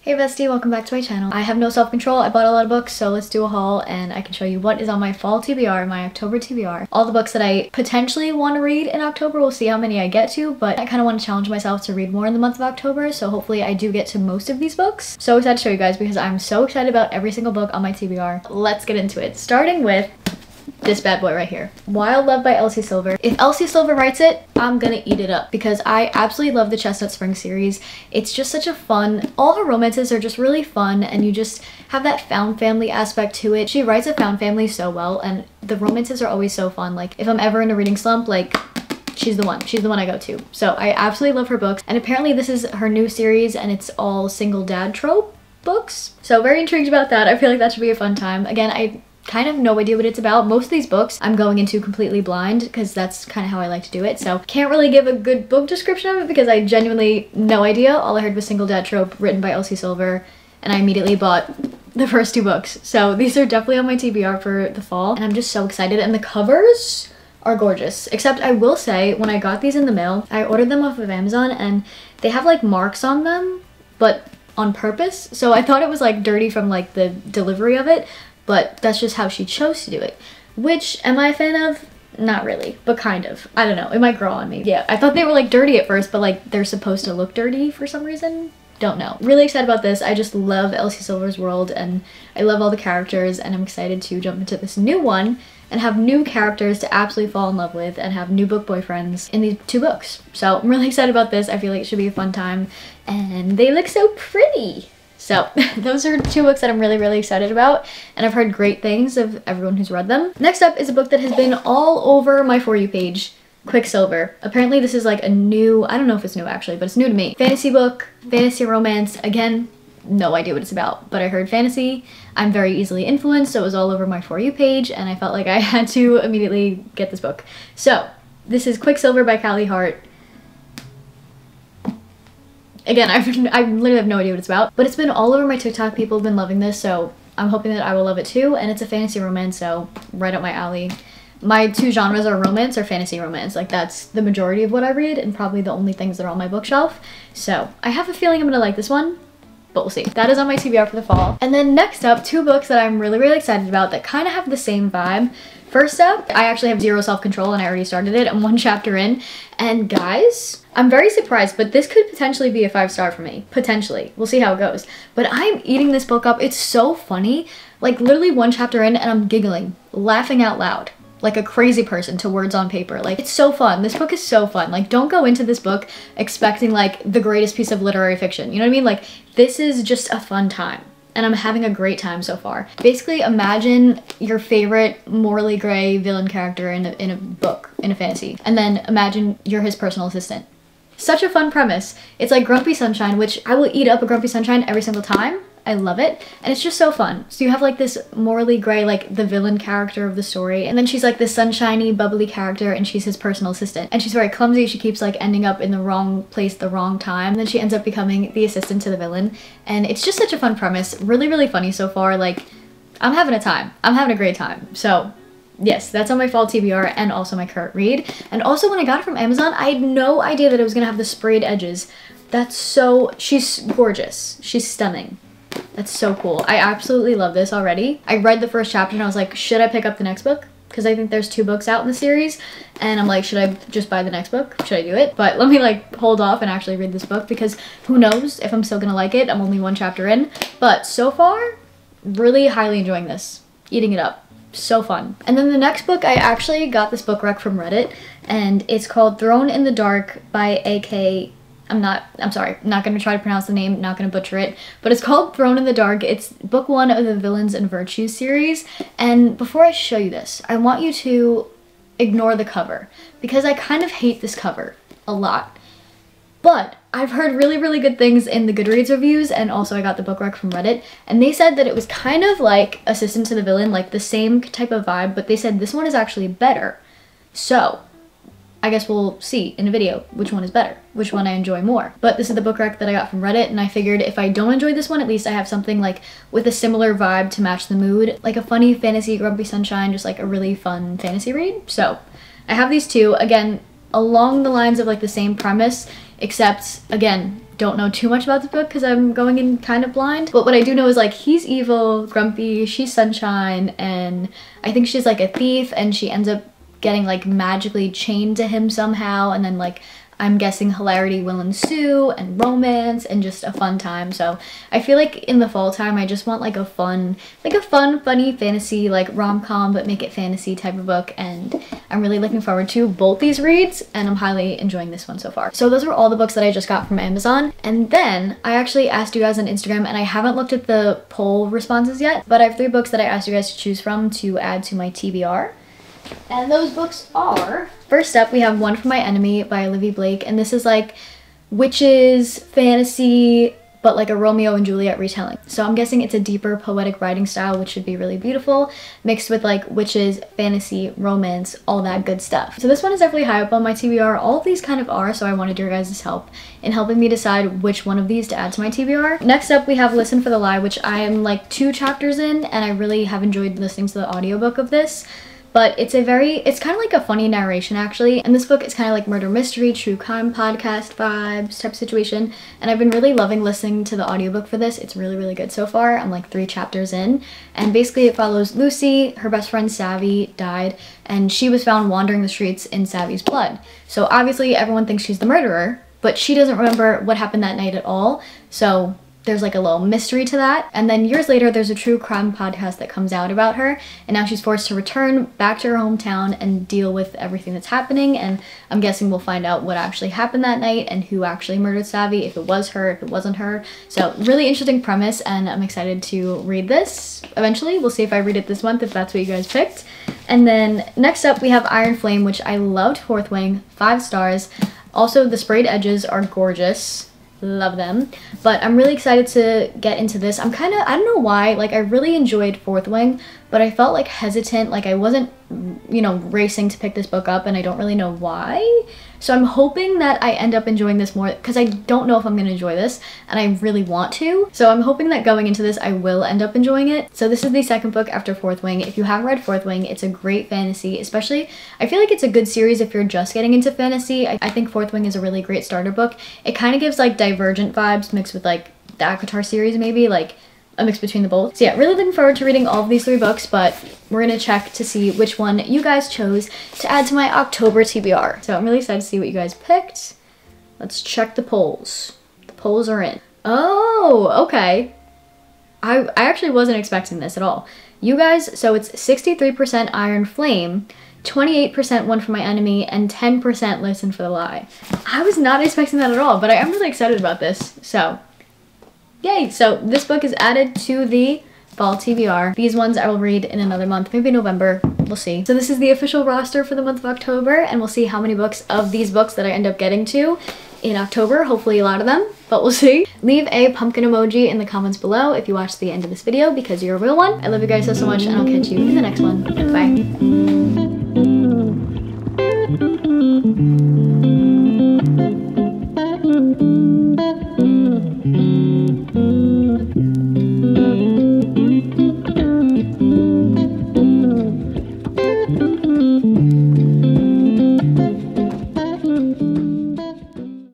Hey bestie, welcome back to my channel. I have no self-control. I bought a lot of books, so let's do a haul and I can show you what is on my fall TBR, my October TBR. All the books that I potentially want to read in October. We'll see how many I get to, but I kind of want to challenge myself to read more in the month of October, so hopefully I do get to most of these books. So excited to show you guys because I'm so excited about every single book on my TBR. Let's get into it. Starting with this bad boy right here. Wild Love by Elsie Silver. If Elsie Silver writes it, I'm gonna eat it up because I absolutely love the Chestnut Spring series. It's just such a fun, all her romances are just really fun and you just have that found family aspect to it. She writes a found family so well and the romances are always so fun. Like if I'm ever in a reading slump, like she's the one I go to. So I absolutely love her books, and apparently this is her new series and it's all single dad trope books. So very intrigued about that. I feel like that should be a fun time. Again, I kind of no idea what it's about. Most of these books I'm going into completely blind because that's kind of how I like to do it. So can't really give a good book description of it because I genuinely no idea. All I heard was Single Dad Trope written by Elsie Silver and I immediately bought the first two books. So these are definitely on my TBR for the fall and I'm just so excited, and the covers are gorgeous. Except I will say when I got these in the mail, I ordered them off of Amazon and they have like marks on them, but on purpose. So I thought it was like dirty from like the delivery of it, but that's just how she chose to do it. Which, am I a fan of? Not really, but kind of. I don't know, it might grow on me. Yeah, I thought they were like dirty at first, but like they're supposed to look dirty for some reason. Don't know. Really excited about this. I just love Elsie Silver's world and I love all the characters, and I'm excited to jump into this new one and have new characters to absolutely fall in love with and have new book boyfriends in these two books. So I'm really excited about this. I feel like it should be a fun time and they look so pretty. So those are two books that I'm really excited about, and I've heard great things of everyone who's read them. Next up is a book that has been all over my For You page, Quicksilver. Apparently this is like a new, I don't know if it's new actually, but it's new to me. Fantasy book, fantasy romance. Again, no idea what it's about, but I heard fantasy. I'm very easily influenced, so it was all over my For You page, and I felt like I had to immediately get this book. So this is Quicksilver by Callie Hart. Again, I literally have no idea what it's about, but it's been all over my TikTok. People have been loving this, so I'm hoping that I will love it too. And it's a fantasy romance, so right up my alley. My two genres are romance or fantasy romance. Like that's the majority of what I read and probably the only things that are on my bookshelf. So I have a feeling I'm gonna like this one, but we'll see. That is on my TBR for the fall. And then next up, two books that I'm really excited about that kind of have the same vibe. First up, I actually have zero self-control and I already started it. I'm one chapter in, and guys, I'm very surprised, but this could potentially be a 5-star for me. Potentially. We'll see how it goes. But I'm eating this book up. It's so funny. Like literally one chapter in and I'm giggling, laughing out loud like a crazy person to words on paper. Like it's so fun. This book is so fun. Like don't go into this book expecting like the greatest piece of literary fiction. You know what I mean? Like this is just a fun time. And I'm having a great time so far. Basically, imagine your favorite morally gray villain character in a book, in a fantasy, and then imagine you're his personal assistant. Such a fun premise. It's like Grumpy Sunshine, which I will eat up a Grumpy Sunshine every single time. I love it. And it's just so fun. So you have like this morally gray, like the villain character of the story. And then she's like this sunshiny, bubbly character and she's his personal assistant. And she's very clumsy. She keeps like ending up in the wrong place at the wrong time. And then she ends up becoming the assistant to the villain. And it's just such a fun premise. Really funny so far. Like I'm having a time. I'm having a great time. So yes, that's on my fall TBR and also my current read. And also when I got it from Amazon, I had no idea that it was gonna have the sprayed edges. That's so, she's gorgeous. She's stunning. That's so cool. I absolutely love this already. I read the first chapter and I was like, should I pick up the next book? Because I think there's 2 books out in the series. And I'm like, should I just buy the next book? Should I do it? But let me like hold off and actually read this book because who knows if I'm still gonna like it. I'm only one chapter in. But so far, really highly enjoying this. Eating it up. So fun. And then the next book, I actually got this book rec from Reddit. And it's called Thrown in the Dark by A.K. I'm sorry, not gonna try to pronounce the name, not gonna butcher it, but it's called Thrown in the Dark. It's book 1 of the Villains and Virtues series. And before I show you this, I want you to ignore the cover because I kind of hate this cover a lot. But I've heard really good things in the Goodreads reviews, and also I got the book rec from Reddit, and they said that it was kind of like Assistant to the Villain, like the same type of vibe, but they said this one is actually better. So I guess we'll see in a video which one is better, which one I enjoy more. But this is the book rec that I got from Reddit, and I figured if I don't enjoy this one, at least I have something like with a similar vibe to match the mood. Like a funny fantasy Grumpy Sunshine, just like a really fun fantasy read. So I have these two, again, along the lines of like the same premise, except again, don't know too much about this book because I'm going in kind of blind. But what I do know is like he's evil, grumpy, she's sunshine, and I think she's like a thief, and she ends up getting like magically chained to him somehow, and then like I'm guessing hilarity will ensue and romance and just a fun time. So I feel like in the fall time I just want like a fun, funny fantasy, like rom-com but make it fantasy type of book, and I'm really looking forward to both these reads, and I'm highly enjoying this one so far. So those are all the books that I just got from Amazon, and then I actually asked you guys on Instagram, and I haven't looked at the poll responses yet, but I have 3 books that I asked you guys to choose from to add to my TBR. And those books are, first up we have One for My Enemy by Olivia Blake, and this is like witches fantasy but like a Romeo and Juliet retelling. So I'm guessing it's a deeper poetic writing style, which should be really beautiful, mixed with like witches, fantasy, romance, all that good stuff. So this one is definitely high up on my TBR. All of these kind of are, so I wanted your guys' help in helping me decide which one of these to add to my TBR. Next up we have Listen for the Lie, which I am like 2 chapters in, and I really have enjoyed listening to the audiobook of this. But it's kind of like a funny narration actually, and this book is kind of like murder mystery, true crime podcast vibes type situation, and I've been really loving listening to the audiobook for this. It's really, really good so far. I'm like 3 chapters in, and basically it follows Lucy. Her best friend Savvy died, and she was found wandering the streets in Savvy's blood. So obviously everyone thinks she's the murderer, but she doesn't remember what happened that night at all, so there's like a little mystery to that. And then years later there's a true crime podcast that comes out about her, and now she's forced to return back to her hometown and deal with everything that's happening, and I'm guessing we'll find out what actually happened that night and who actually murdered Savvy, if it was her, if it wasn't her. So really interesting premise, and I'm excited to read this eventually. We'll see if I read it this month, if that's what you guys picked. And then next up we have Iron Flame, which I loved. Fourth Wing, 5 stars. Also the sprayed edges are gorgeous. Love them, but I'm really excited to get into this. I don't know why, like I really enjoyed Fourth Wing, but I felt like hesitant, like I wasn't, you know, racing to pick this book up, and I don't really know why. So I'm hoping that I end up enjoying this more, because I don't know if I'm going to enjoy this, and I really want to. So I'm hoping that going into this, I will end up enjoying it. So this is the second book after Fourth Wing. If you haven't read Fourth Wing, it's a great fantasy, especially, I feel like it's a good series if you're just getting into fantasy. I think Fourth Wing is a really great starter book. It kind of gives like Divergent vibes mixed with like the ACOTAR series maybe, like a mix between the both. So yeah, really looking forward to reading all of these 3 books, but we're gonna check to see which one you guys chose to add to my October TBR. So I'm really excited to see what you guys picked. Let's check the polls. The polls are in. Oh, okay. I actually wasn't expecting this at all. You guys, so it's 63% Iron Flame, 28% One for My Enemy, and 10% Listen for the Lie. I was not expecting that at all, but I am really excited about this, so yay! So this book is added to the fall TBR. These ones I will read in another month, maybe November, we'll see. So this is the official roster for the month of October, and we'll see how many books of these books that I end up getting to in October. Hopefully a lot of them, but we'll see. Leave a pumpkin emoji in the comments below if you watched the end of this video, because you're a real one. I love you guys so much, and I'll catch you in the next one. Bye.